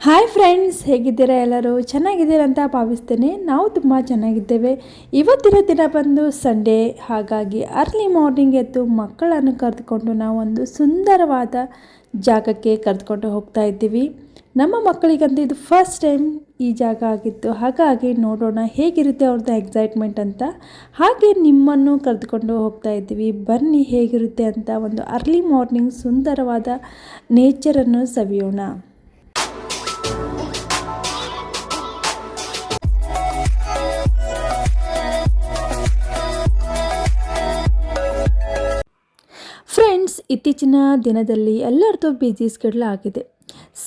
Hi friends, ಹೇಗಿದ್ದೀರಾ? ಎಲ್ಲರೂ ಚೆನ್ನಾಗಿದ್ದೀರಾ ಅಂತ ಭಾವಿಸ್ತೇನೆ. ನಾವು ತುಂಬ ಚೆನ್ನಾಗಿದ್ದೇವೆ. ಇವತ್ತಿನ ದಿನ ಬಂದು ಸಂಡೇ, ಹಾಗಾಗಿ ಅರ್ಲಿ ಮಾರ್ನಿಂಗ್ ಎದ್ದು ಮಕ್ಕಳನ್ನು ಕರೆದುಕೊಂಡು ನಾವು ಒಂದು ಸುಂದರವಾದ ಜಾಗಕ್ಕೆ ಕರೆದುಕೊಂಡು ಹೋಗ್ತಾ ಇದ್ದೀವಿ. ನಮ್ಮ ಮಕ್ಕಳಿಗಂತೂ ಇದು ಫಸ್ಟ್ ಟೈಮ್ ಈ ಜಾಗ ಆಗಿತ್ತು, ಹಾಗಾಗಿ ನೋಡೋಣ ಹೇಗಿರುತ್ತೆ ಅವ್ರದ್ದು ಎಕ್ಸೈಟ್ಮೆಂಟ್ ಅಂತ. ಹಾಗೆ ನಿಮ್ಮನ್ನು ಕರೆದುಕೊಂಡು ಹೋಗ್ತಾ ಇದ್ದೀವಿ, ಬನ್ನಿ ಹೇಗಿರುತ್ತೆ ಅಂತ ಒಂದು ಅರ್ಲಿ ಮಾರ್ನಿಂಗ್ ಸುಂದರವಾದ ನೇಚರನ್ನು ಸವಿಯೋಣ. ಫ್ರೆಂಡ್ಸ್, ಇತ್ತೀಚಿನ ದಿನದಲ್ಲಿ ಎಲ್ಲರದ್ದು ಬ್ಯುಸಿ ಸ್ಕೆಡ್ಯೂಲ್ ಆಗಿದೆ.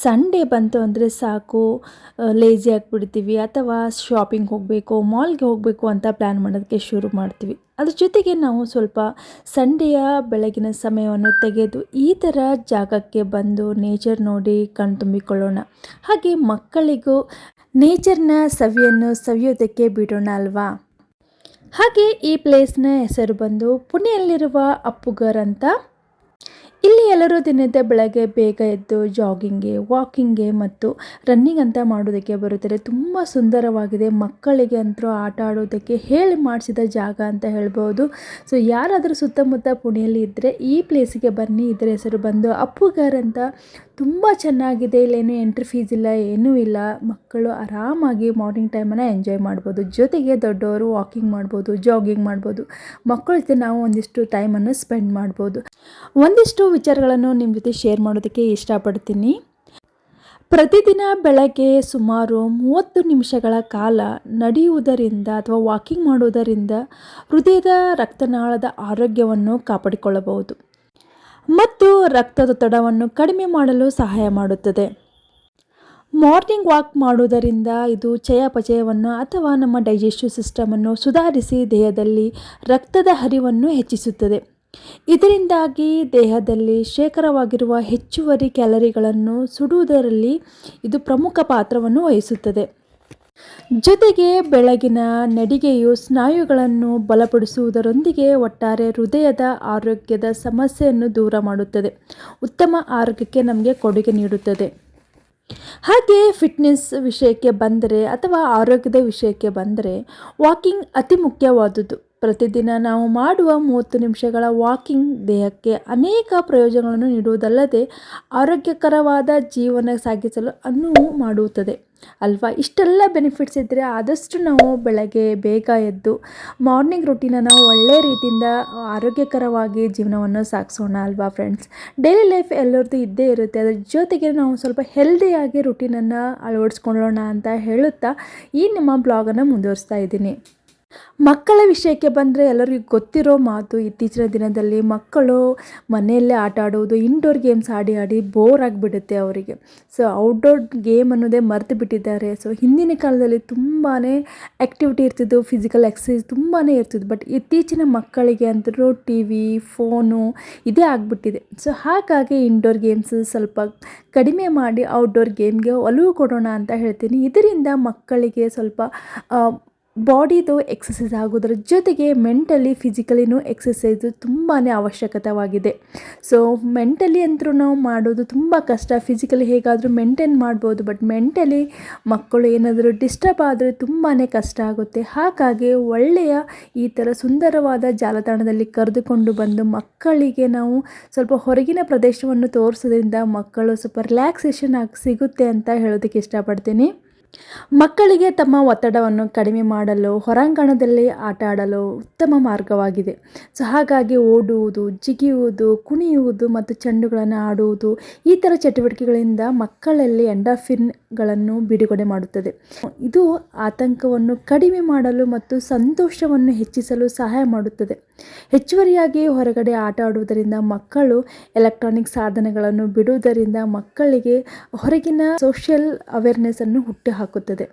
ಸಂಡೇ ಬಂತು ಅಂದರೆ ಸಾಕು, ಲೇಜಿ ಆಗಿಬಿಡ್ತೀವಿ, ಅಥವಾ ಶಾಪಿಂಗ್ ಹೋಗಬೇಕು, ಮಾಲ್ಗೆ ಹೋಗಬೇಕು ಅಂತ ಪ್ಲ್ಯಾನ್ ಮಾಡೋದಕ್ಕೆ ಶುರು ಮಾಡ್ತೀವಿ. ಅದ್ರ ಜೊತೆಗೆ ನಾವು ಸ್ವಲ್ಪ ಸಂಡೆಯ ಬೆಳಗಿನ ಸಮಯವನ್ನು ತೆಗೆದು ಈ ಥರ ಜಾಗಕ್ಕೆ ಬಂದು ನೇಚರ್ ನೋಡಿ ಕಣ್ತುಂಬಿಕೊಳ್ಳೋಣ. ಹಾಗೆ ಮಕ್ಕಳಿಗೂ ನೇಚರ್ನ ಸವಿಯನ್ನು ಸವಿಯೋದಕ್ಕೆ ಬಿಡೋಣ ಅಲ್ವಾ. ಹಾಗೆ ಈ ಪ್ಲೇಸ್ನ ಹೆಸರು ಬಂದು ಪುಣೆಯಲ್ಲಿರುವ ಅಪ್ಪುಗರ್ ಅಂತ. ಇಲ್ಲಿ ಎಲ್ಲರೂ ದಿನದ ಬೆಳಗ್ಗೆ ಬೇಗ ಎದ್ದು ಜಾಗಿಂಗ್ಗೆ, ವಾಕಿಂಗ್ಗೆ ಮತ್ತು ರನ್ನಿಂಗ್ ಅಂತ ಮಾಡೋದಕ್ಕೆ ಬರುತ್ತಾರೆ. ತುಂಬ ಸುಂದರವಾಗಿದೆ. ಮಕ್ಕಳಿಗೆ ಅಂತೂ ಆಟ ಆಡೋದಕ್ಕೆ ಹೇಳಿ ಮಾಡಿಸಿದ ಜಾಗ ಅಂತ ಹೇಳ್ಬೋದು. ಸೊ ಯಾರಾದರೂ ಸುತ್ತಮುತ್ತ ಪುಣೆಯಲ್ಲಿ ಇದ್ದರೆ ಈ ಪ್ಲೇಸಿಗೆ ಬನ್ನಿ. ಇದರ ಹೆಸರು ಬಂದು ಅಪ್ಪುಗರ್ ಅಂತ. ತುಂಬ ಚೆನ್ನಾಗಿದೆ. ಇಲ್ಲೇನು ಎಂಟ್ರಿ ಫೀಸ್ ಇಲ್ಲ, ಏನೂ ಇಲ್ಲ. ಮಕ್ಕಳು ಆರಾಮಾಗಿ ಮಾರ್ನಿಂಗ್ ಟೈಮನ್ನು ಎಂಜಾಯ್ ಮಾಡ್ಬೋದು. ಜೊತೆಗೆ ದೊಡ್ಡವರು ವಾಕಿಂಗ್ ಮಾಡ್ಬೋದು, ಜಾಗಿಂಗ್ ಮಾಡ್ಬೋದು. ಮಕ್ಕಳ ಜೊತೆ ನಾವು ಒಂದಿಷ್ಟು ಟೈಮನ್ನು ಸ್ಪೆಂಡ್ ಮಾಡ್ಬೋದು. ಒಂದಿಷ್ಟು ವಿಚಾರಗಳನ್ನು ನಿಮ್ಮ ಜೊತೆ ಶೇರ್ ಮಾಡೋದಕ್ಕೆ ಇಷ್ಟಪಡ್ತೀನಿ. ಪ್ರತಿದಿನ ಬೆಳಗ್ಗೆ ಸುಮಾರು 30 ನಿಮಿಷಗಳ ಕಾಲ ನಡೆಯುವುದರಿಂದ ಅಥವಾ ವಾಕಿಂಗ್ ಮಾಡುವುದರಿಂದ ಹೃದಯದ ರಕ್ತನಾಳದ ಆರೋಗ್ಯವನ್ನು ಕಾಪಾಡಿಕೊಳ್ಳಬಹುದು ಮತ್ತು ರಕ್ತದೊತ್ತಡವನ್ನು ಕಡಿಮೆ ಮಾಡಲು ಸಹಾಯ ಮಾಡುತ್ತದೆ. ಮಾರ್ನಿಂಗ್ ವಾಕ್ ಮಾಡುವುದರಿಂದ ಇದು ಚಯಾಪಚಯವನ್ನು ಅಥವಾ ನಮ್ಮ ಡೈಜೆಸ್ಟಿವ್ ಸಿಸ್ಟಮನ್ನು ಸುಧಾರಿಸಿ ದೇಹದಲ್ಲಿ ರಕ್ತದ ಹರಿವನ್ನು ಹೆಚ್ಚಿಸುತ್ತದೆ. ಇದರಿಂದಾಗಿ ದೇಹದಲ್ಲಿ ಶೇಖರವಾಗಿರುವ ಹೆಚ್ಚುವರಿ ಕ್ಯಾಲರಿಗಳನ್ನು ಸುಡುವುದರಲ್ಲಿ ಇದು ಪ್ರಮುಖ ಪಾತ್ರವನ್ನು ವಹಿಸುತ್ತದೆ. ಜೊತೆಗೆ ಬೆಳಗಿನ ನಡಿಗೆಯು ಸ್ನಾಯುಗಳನ್ನು ಬಲಪಡಿಸುವುದರೊಂದಿಗೆ ಒಟ್ಟಾರೆ ಹೃದಯದ ಆರೋಗ್ಯದ ಸಮಸ್ಯೆಯನ್ನು ದೂರ ಮಾಡುತ್ತದೆ, ಉತ್ತಮ ಆರೋಗ್ಯಕ್ಕೆ ನಮಗೆ ಕೊಡುಗೆ ನೀಡುತ್ತದೆ. ಹಾಗೆ ಫಿಟ್ನೆಸ್ ವಿಷಯಕ್ಕೆ ಬಂದರೆ ಅಥವಾ ಆರೋಗ್ಯದ ವಿಷಯಕ್ಕೆ ಬಂದರೆ ವಾಕಿಂಗ್ ಅತಿ ಮುಖ್ಯವಾದುದು. ಪ್ರತಿದಿನ ನಾವು ಮಾಡುವ 30 ನಿಮಿಷಗಳ ವಾಕಿಂಗ್ ದೇಹಕ್ಕೆ ಅನೇಕ ಪ್ರಯೋಜನಗಳನ್ನು ನೀಡುವುದಲ್ಲದೆ ಆರೋಗ್ಯಕರವಾದ ಜೀವನ ಸಾಗಿಸಲು ಅನುವು ಮಾಡುತ್ತದೆ ಅಲ್ವಾ. ಇಷ್ಟೆಲ್ಲ ಬೆನಿಫಿಟ್ಸ್ ಇದ್ದರೆ ಆದಷ್ಟು ನಾವು ಬೆಳಗ್ಗೆ ಬೇಗ ಎದ್ದು ಮಾರ್ನಿಂಗ್ ರೂಟೀನನ್ನು ಒಳ್ಳೆಯ ರೀತಿಯಿಂದ ಆರೋಗ್ಯಕರವಾಗಿ ಜೀವನವನ್ನು ಸಾಗಿಸೋಣ ಅಲ್ವಾ ಫ್ರೆಂಡ್ಸ್. ಡೈಲಿ ಲೈಫ್ ಎಲ್ಲರದ್ದು ಇದ್ದೇ ಇರುತ್ತೆ, ಅದರ ಜೊತೆಗೆ ನಾವು ಸ್ವಲ್ಪ ಹೆಲ್ದಿಯಾಗಿ ರೂಟೀನನ್ನು ಅಳವಡಿಸ್ಕೊಳ್ಳೋಣ ಅಂತ ಹೇಳುತ್ತಾ ಈ ನಿಮ್ಮ ಬ್ಲಾಗನ್ನು ಮುಂದುವರಿಸ್ತಾ ಇದ್ದೀನಿ. ಮಕ್ಕಳ ವಿಷಯಕ್ಕೆ ಬಂದರೆ ಎಲ್ಲರಿಗೂ ಗೊತ್ತಿರೋ ಮಾತು, ಇತ್ತೀಚಿನ ದಿನದಲ್ಲಿ ಮಕ್ಕಳು ಮನೆಯಲ್ಲೇ ಆಟ ಆಡುವುದು, ಇಂಡೋರ್ ಗೇಮ್ಸ್ ಆಡಿ ಆಡಿ ಬೋರ್ ಆಗಿಬಿಡುತ್ತೆ ಅವರಿಗೆ. ಸೊ ಔಟ್ಡೋರ್ ಗೇಮ್ ಅನ್ನೋದೇ ಮರೆತು ಬಿಟ್ಟಿದ್ದಾರೆ. ಸೊ ಹಿಂದಿನ ಕಾಲದಲ್ಲಿ ತುಂಬಾ ಆ್ಯಕ್ಟಿವಿಟಿ ಇರ್ತಿದ್ದು, ಫಿಸಿಕಲ್ ಎಕ್ಸಸೈಸ್ ತುಂಬಾ ಇರ್ತಿದ್ದು. ಬಟ್ ಇತ್ತೀಚಿನ ಮಕ್ಕಳಿಗೆ ಅಂತೂ ಟಿ ವಿ, ಫೋನು ಇದೇ ಆಗಿಬಿಟ್ಟಿದೆ. ಸೊ ಹಾಗಾಗಿ ಇಂಡೋರ್ ಗೇಮ್ಸ್ ಸ್ವಲ್ಪ ಕಡಿಮೆ ಮಾಡಿ ಔಟ್ಡೋರ್ ಗೇಮ್ಗೆ ಒಲವು ಕೊಡೋಣ ಅಂತ ಹೇಳ್ತೀನಿ. ಇದರಿಂದ ಮಕ್ಕಳಿಗೆ ಸ್ವಲ್ಪ ಬಾಡಿದು ಎಕ್ಸಸೈಸ್ ಆಗೋದ್ರ ಜೊತೆಗೆ ಮೆಂಟಲಿ ಫಿಸಿಕಲಿನೂ ಎಕ್ಸಸೈಸು ತುಂಬಾ ಅವಶ್ಯಕತೆವಾಗಿದೆ. ಸೊ ಮೆಂಟಲಿ ಅಂತೂ ನಾವು ಮಾಡೋದು ತುಂಬ ಕಷ್ಟ. ಫಿಸಿಕಲಿ ಹೇಗಾದರೂ ಮೇಂಟೈನ್ ಮಾಡ್ಬೋದು, ಬಟ್ ಮೆಂಟಲಿ ಮಕ್ಕಳು ಏನಾದರೂ ಡಿಸ್ಟರ್ಬ್ ಆದರೆ ತುಂಬಾ ಕಷ್ಟ ಆಗುತ್ತೆ. ಹಾಗಾಗಿ ಒಳ್ಳೆಯ ಈ ಥರ ಸುಂದರವಾದ ಜಾಲತಾಣದಲ್ಲಿ ಕರೆದುಕೊಂಡು ಬಂದು ಮಕ್ಕಳಿಗೆ ನಾವು ಸ್ವಲ್ಪ ಹೊರಗಿನ ಪ್ರದೇಶವನ್ನು ತೋರಿಸೋದ್ರಿಂದ ಮಕ್ಕಳು ಸ್ವಲ್ಪ ರಿಲ್ಯಾಕ್ಸೇಷನ್ ಆಗಿ ಸಿಗುತ್ತೆ ಅಂತ ಹೇಳೋದಕ್ಕೆ ಇಷ್ಟಪಡ್ತೀನಿ. ಮಕ್ಕಳಿಗೆ ತಮ್ಮ ಒತ್ತಡವನ್ನು ಕಡಿಮೆ ಮಾಡಲು ಹೊರಾಂಗಣದಲ್ಲಿ ಆಟ ಆಡಲು ಉತ್ತಮ ಮಾರ್ಗವಾಗಿದೆ. ಸೊ ಹಾಗಾಗಿ ಓಡುವುದು, ಜಿಗಿಯುವುದು, ಕುಣಿಯುವುದು ಮತ್ತು ಚೆಂಡುಗಳನ್ನು ಆಡುವುದು ಈ ಥರ ಚಟುವಟಿಕೆಗಳಿಂದ ಮಕ್ಕಳಲ್ಲಿ ಎಂಡಾರ್ಫಿನ್ಗಳನ್ನು ಬಿಡುಗಡೆ ಮಾಡುತ್ತದೆ. ಇದು ಆತಂಕವನ್ನು ಕಡಿಮೆ ಮಾಡಲು ಮತ್ತು ಸಂತೋಷವನ್ನು ಹೆಚ್ಚಿಸಲು ಸಹಾಯ ಮಾಡುತ್ತದೆ. ಹೆಚ್ಚುವರಿಯಾಗಿ ಹೊರಗಡೆ ಆಟ ಆಡುವುದರಿಂದ ಮಕ್ಕಳು ಎಲೆಕ್ಟ್ರಾನಿಕ್ ಸಾಧನಗಳನ್ನು ಬಿಡುವುದರಿಂದ ಮಕ್ಕಳಿಗೆ ಹೊರಗಿನ ಸೋಷಿಯಲ್ ಅವೇರ್ನೆಸ್ಸನ್ನು ಹುಟ್ಟುಹಾಕುತ್ತದೆ.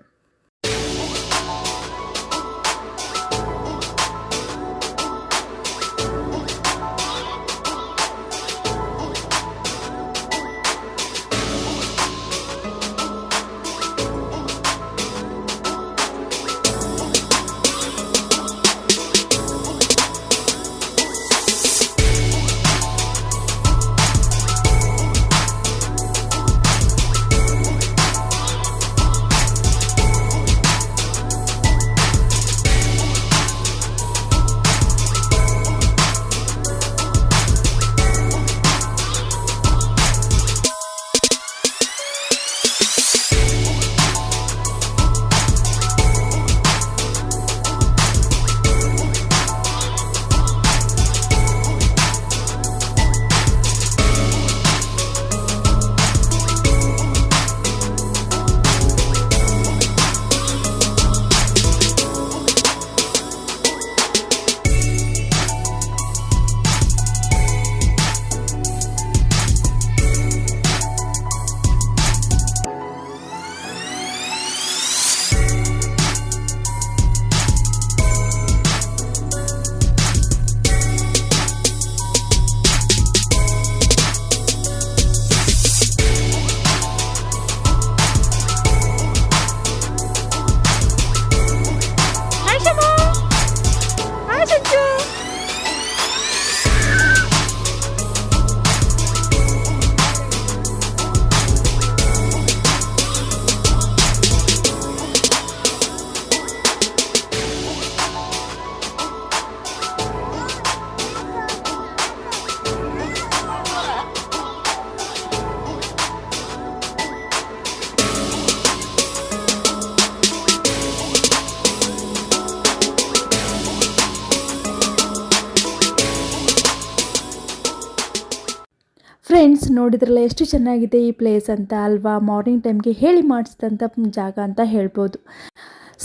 ಫ್ರೆಂಡ್ಸ್ ನೋಡಿದ್ರಲ್ಲ ಎಷ್ಟು ಚೆನ್ನಾಗಿದೆ ಈ ಪ್ಲೇಸ್ ಅಂತ ಅಲ್ವಾ. ಮಾರ್ನಿಂಗ್ ಟೈಮ್ಗೆ ಹೇಳಿ ಮಾಡಿಸಿದಂಥ ಜಾಗ ಅಂತ ಹೇಳ್ಬೋದು.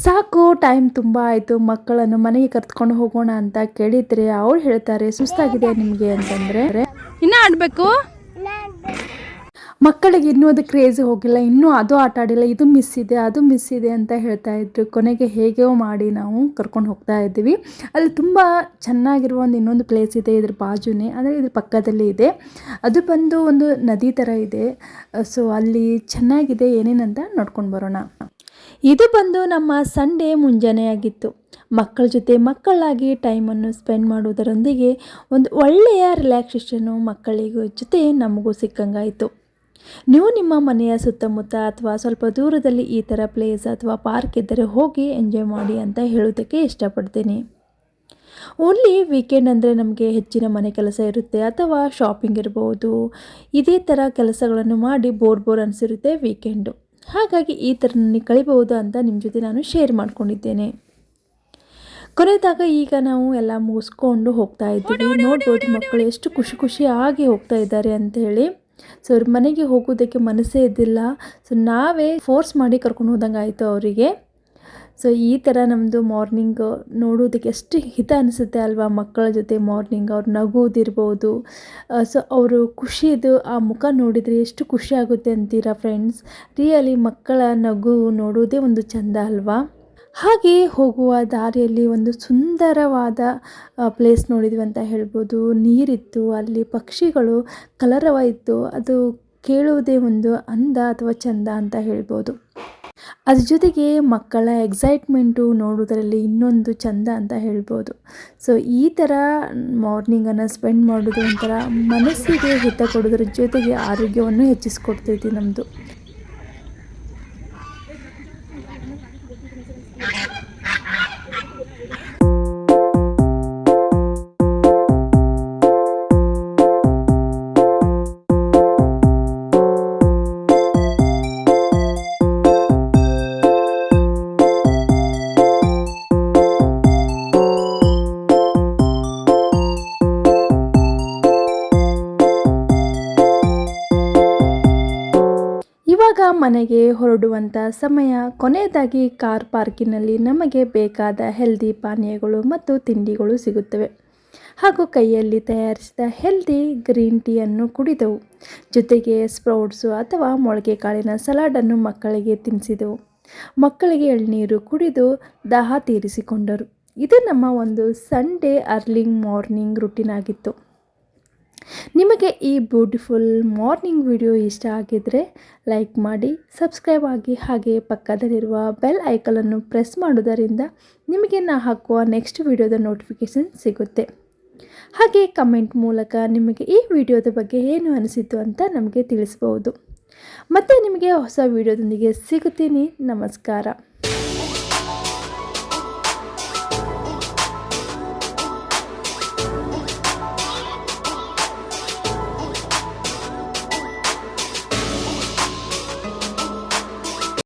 ಸಾಕು, ಟೈಮ್ ತುಂಬ ಆಯಿತು, ಮಕ್ಕಳನ್ನು ಮನೆಗೆ ಕರ್ತ್ಕೊಂಡು ಹೋಗೋಣ ಅಂತ ಕೇಳಿದರೆ ಅವ್ರು ಹೇಳ್ತಾರೆ ಸುಸ್ತಾಗಿದೆ ನಿಮಗೆ ಅಂತಂದರೆ ಇನ್ನೂ ಆಡಬೇಕು, ಮಕ್ಕಳಿಗೆ ಇನ್ನೂ ಅದು ಕ್ರೇಜಿ ಹೋಗಿಲ್ಲ, ಇನ್ನೂ ಅದು ಆಟ ಆಡಿಲ್ಲ, ಇದು ಮಿಸ್ ಇದೆ ಅದು ಮಿಸ್ ಇದೆ ಅಂತ ಹೇಳ್ತಾ ಇದ್ರು. ಕೊನೆಗೆ ಹೇಗೋ ಮಾಡಿ ನಾವು ಕರ್ಕೊಂಡು ಹೋಗ್ತಾ ಇದ್ದೀವಿ. ಅಲ್ಲಿ ತುಂಬ ಚೆನ್ನಾಗಿರುವ ಇನ್ನೊಂದು ಪ್ಲೇಸ್ ಇದೆ ಇದ್ರ ಬಾಜುನೇ, ಅಂದರೆ ಇದ್ರ ಪಕ್ಕದಲ್ಲಿ ಇದೆ. ಅದು ಬಂದು ಒಂದು ನದಿ ಥರ ಇದೆ. ಸೊ ಅಲ್ಲಿ ಚೆನ್ನಾಗಿದೆ, ಏನೇನಂತ ನೋಡ್ಕೊಂಡು ಬರೋಣ. ಇದು ಬಂದು ನಮ್ಮ ಸಂಡೇ ಮುಂಜಾನೆ ಆಗಿತ್ತು. ಮಕ್ಕಳ ಜೊತೆ ಮಕ್ಕಳಾಗಿ ಟೈಮನ್ನು ಸ್ಪೆಂಡ್ ಮಾಡುವುದರೊಂದಿಗೆ ಒಂದು ಒಳ್ಳೆಯ ರಿಲ್ಯಾಕ್ಸೇಷನ್ನು ಮಕ್ಕಳಿಗೂ ಜೊತೆ ನಮಗೂ ಸಿಕ್ಕಂಗಾಯಿತು. ನೀವು ನಿಮ್ಮ ಮನೆಯ ಸುತ್ತಮುತ್ತ ಅಥವಾ ಸ್ವಲ್ಪ ದೂರದಲ್ಲಿ ಈ ಥರ ಪ್ಲೇಸ್ ಅಥವಾ ಪಾರ್ಕ್ ಇದ್ದರೆ ಹೋಗಿ ಎಂಜಾಯ್ ಮಾಡಿ ಅಂತ ಹೇಳೋದಕ್ಕೆ ಇಷ್ಟಪಡ್ತೀನಿ. ಓನ್ಲಿ ವೀಕೆಂಡ್ ಅಂದರೆ ನಮಗೆ ಹೆಚ್ಚಿನ ಮನೆ ಕೆಲಸ ಇರುತ್ತೆ ಅಥವಾ ಶಾಪಿಂಗ್ ಇರ್ಬೋದು, ಇದೇ ಥರ ಕೆಲಸಗಳನ್ನು ಮಾಡಿ ಬೋರ್ ಅನಿಸಿರುತ್ತೆ ವೀಕೆಂಡು. ಹಾಗಾಗಿ ಈ ಥರ ನನಗೆ ಕಳಿಬಹುದು ಅಂತ ನಿಮ್ಮ ಜೊತೆ ನಾನು ಶೇರ್ ಮಾಡ್ಕೊಂಡಿದ್ದೇನೆ. ಕೊನೆಯದಾಗ ಈಗ ನಾವು ಎಲ್ಲ ಮುಗಿಸ್ಕೊಂಡು ಹೋಗ್ತಾ ಇದ್ದೀವಿ. ನೋಡ್ಬೋದು ಮಕ್ಕಳು ಎಷ್ಟು ಖುಷಿಯಾಗಿ ಹೋಗ್ತಾ ಇದ್ದಾರೆ ಅಂತ ಹೇಳಿ. ಸೊ ಅವ್ರ ಮನೆಗೆ ಹೋಗೋದಕ್ಕೆ ಮನಸ್ಸೇ ಇದ್ದಿಲ್ಲ. ಸೊ ನಾವೇ ಫೋರ್ಸ್ ಮಾಡಿ ಕರ್ಕೊಂಡು ಹೋದಂಗೆ ಆಯಿತು ಅವರಿಗೆ. ಸೊ ಈ ಥರ ನಮ್ಮದು ಮಾರ್ನಿಂಗ್ ನೋಡೋದಕ್ಕೆ ಎಷ್ಟು ಹಿತ ಅನಿಸುತ್ತೆ ಅಲ್ವಾ. ಮಕ್ಕಳ ಜೊತೆ ಮಾರ್ನಿಂಗ್ ಅವ್ರು ನಗೋದಿರ್ಬೋದು, ಸೊ ಅವರು ಖುಷಿದು ಆ ಮುಖ ನೋಡಿದರೆ ಎಷ್ಟು ಖುಷಿ ಆಗುತ್ತೆ ಅಂತೀರಾ ಫ್ರೆಂಡ್ಸ್. ರಿಯಲಿ ಮಕ್ಕಳ ನಗು ನೋಡೋದೇ ಒಂದು ಚೆಂದ ಅಲ್ವಾ. ಹಾಗೆ ಹೋಗುವ ದಾರಿಯಲ್ಲಿ ಒಂದು ಸುಂದರವಾದ ಪ್ಲೇಸ್ ನೋಡಿದ್ವಿ ಅಂತ ಹೇಳ್ಬೋದು. ನೀರಿತ್ತು, ಅಲ್ಲಿ ಪಕ್ಷಿಗಳು ಕಲರವ ಇತ್ತು, ಅದು ಕೇಳುವುದೇ ಒಂದು ಅಂದ ಅಥವಾ ಚೆಂದ ಅಂತ ಹೇಳ್ಬೋದು. ಅದ್ರ ಜೊತೆಗೆ ಮಕ್ಕಳ ಎಕ್ಸೈಟ್ಮೆಂಟು ನೋಡೋದರಲ್ಲಿ ಇನ್ನೊಂದು ಚೆಂದ ಅಂತ ಹೇಳ್ಬೋದು. ಸೊ ಈ ಥರ ಮಾರ್ನಿಂಗನ್ನು ಸ್ಪೆಂಡ್ ಮಾಡೋದು ಒಂಥರ ಮನಸ್ಸಿಗೆ ಹಿತ ಕೊಡೋದ್ರ ಜೊತೆಗೆ ಆರೋಗ್ಯವನ್ನು ಹೆಚ್ಚಿಸ್ಕೊಡ್ತೈತಿ ನಮ್ಮದು. ಇವಾಗ ಮನೆಗೆ ಹೊರಡುವಂಥ ಸಮಯ. ಕೊನೆಯದಾಗಿ ಕಾರ್ ಪಾರ್ಕಿನಲ್ಲಿ ನಮಗೆ ಬೇಕಾದ ಹೆಲ್ದಿ ಪಾನೀಯಗಳು ಮತ್ತು ತಿಂಡಿಗಳು ಸಿಗುತ್ತವೆ. ಹಾಗೂ ಕೈಯಲ್ಲಿ ತಯಾರಿಸಿದ ಹೆಲ್ದಿ ಗ್ರೀನ್ ಟೀಯನ್ನು ಕುಡಿದೆವು. ಜೊತೆಗೆ ಸ್ಪ್ರೌಟ್ಸು ಅಥವಾ ಮೊಳಕೆ ಕಾಳಿನ ಸಲಾಡನ್ನು ಮಕ್ಕಳಿಗೆ ತಿನ್ನಿಸಿದೆವು. ಮಕ್ಕಳಿಗೆ ಎಳ್ನೀರು ಕುಡಿದು ದಾಹ ತೀರಿಸಿಕೊಂಡರು. ಇದು ನಮ್ಮ ಒಂದು ಸಂಡೇ ಅರ್ಲಿ ಮಾರ್ನಿಂಗ್ ರುಟೀನ್ ಆಗಿತ್ತು. ನಿಮಗೆ ಈ ಬ್ಯೂಟಿಫುಲ್ ಮಾರ್ನಿಂಗ್ ವಿಡಿಯೋ ಇಷ್ಟ ಆಗಿದ್ದರೆ ಲೈಕ್ ಮಾಡಿ, ಸಬ್ಸ್ಕ್ರೈಬ್ ಆಗಿ, ಹಾಗೆ ಪಕ್ಕದಲ್ಲಿರುವ ಬೆಲ್ ಐಕನನ್ನು ಪ್ರೆಸ್ ಮಾಡೋದರಿಂದ ನಿಮಗೆ ನಾ ಹಾಕುವ ನೆಕ್ಸ್ಟ್ ವಿಡಿಯೋದ ನೋಟಿಫಿಕೇಷನ್ ಸಿಗುತ್ತೆ. ಹಾಗೆ ಕಮೆಂಟ್ ಮೂಲಕ ನಿಮಗೆ ಈ ವಿಡಿಯೋದ ಬಗ್ಗೆ ಏನು ಅನಿಸಿತು ಅಂತ ನಮಗೆ ತಿಳಿಸ್ಬೋದು. ಮತ್ತು ನಿಮಗೆ ಹೊಸ ವಿಡಿಯೋದೊಂದಿಗೆ ಸಿಗುತ್ತೀನಿ. ನಮಸ್ಕಾರ.